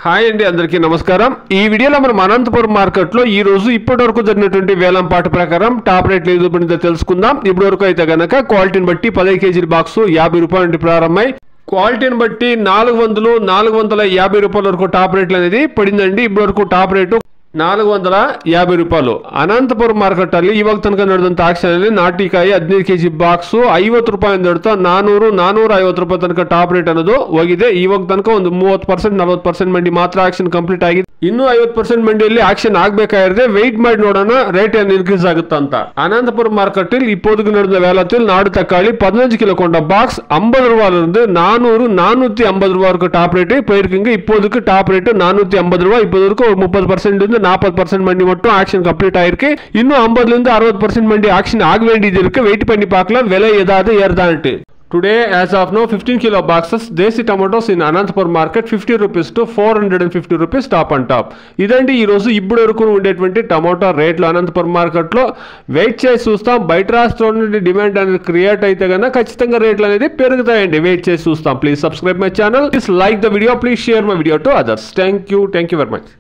Hi అండి, అందరికీ నమస్కారం. ఈ వీడియోలో మనం అనంతపురం మార్కెట్లో ఈ రోజు ఇప్పటివరకు జరిగినటువంటి వేలం పాట ప్రకారం టాప్ రేట్లు ఏదో పడిందో తెలుసుకుందాం. ఇప్పటివరకు అయితే గనక క్వాలిటీని బట్టి 10 కేజీల బాక్స్ 50 రూపాయల నుండి ప్రారంభమై క్వాలిటీని బట్టి 450 రూపాయల వరకు టాప్ రేట్లు అనేది పడిందండి. ఇప్పటివరకు టాప్ రేటు 450 రూపాయలు. ಅನಂತಪುರ ಮಾರ್ಕೆಟ್ ಅಲ್ಲಿ ಇವಾಗ ತನಕ ನಡೆದಂತ ಆಕ್ಷನ್ ಅಲ್ಲಿ ನಾಟಿಕಾಯಿ 15 ಕೆಜಿ ಬಾಕ್ಸ್ 50 ರೂಪಾಯಿ ನಡುತ್ತಾ 450 ರೂಪಾಯಿ ತನಕ ಟಾಪ್ ರೇಟ್ ಅನ್ನೋದು ಹೋಗಿದೆ. ಇವಾಗ ತನಕ ಒಂದು 30% 40% ಮಂಡಿ ಮಾತ್ರ ಆಕ್ಷನ್ ಕಂಪ್ಲೀಟ್ ಆಗಿದೆ. ಇನ್ನು 50% ಮಂಡಿಯಲ್ಲಿ ಆಕ್ಷನ್ ಆಗಬೇಕಾಗಿರುತ್ತೆ. ವೆಯ್ಟ್ ಮಾಡಿ ನೋಡೋಣ ರೇಟ್ ಏನು ಇನ್ಕ್ರೀಸ್ ಆಗುತ್ತಾ ಅಂತ. ಅನಂತಪುರ ಮಾರ್ಕೆಟ್ ಅಲ್ಲಿ இப்போதுக்கு நடந்த வேலத்தில் நாடு தக்காளி 15 கிலோ கொண்ட பாக்ஸ் 50 ரூபாயில இருந்து 400-450 ரூபாய் வரைக்கும் டாப் ரேட் போயிருக்குங்க. இப்போதுக்கு டாப் ரேட் 450 ரூபாய். இப்போதுக்கு ஒரு 30% இருந்து 40% மண்டி மட்டும் ஆக்ஷன் கம்ப்ளீட் ஆயிருக்கு. இன்னும் 50 இருந்து 60% மண்டி ஆக்ஷன் ஆக வேண்டியது இருக்கு. வெயிட் பண்ணி பார்க்கலாம் விலை ஏதாவது ஏறுதான்ட்டு. Today as of now 15 kilo boxes desi tomatoes in Anantapur market 50 rupees to 450 rupees top and top. ఇదండి ఈ రోజు ఇప్పుడు వరకు ఉండేటువంటి టమాటో రేట్లు అనంతపురం మార్కెట్ లో. వెయిట్ చేసి చూస్తాం. బయట రాష్ట్రం నుండి డిమాండ్ అనేది క్రియేట్ అయితే కనుక ఖచ్చితంగా రేట్లు అనేది పెరుగుతాయండి. వెయిట్ చేసి చూస్తాం. Please subscribe my channel, please like the video, please share my video to others. Thank you very much.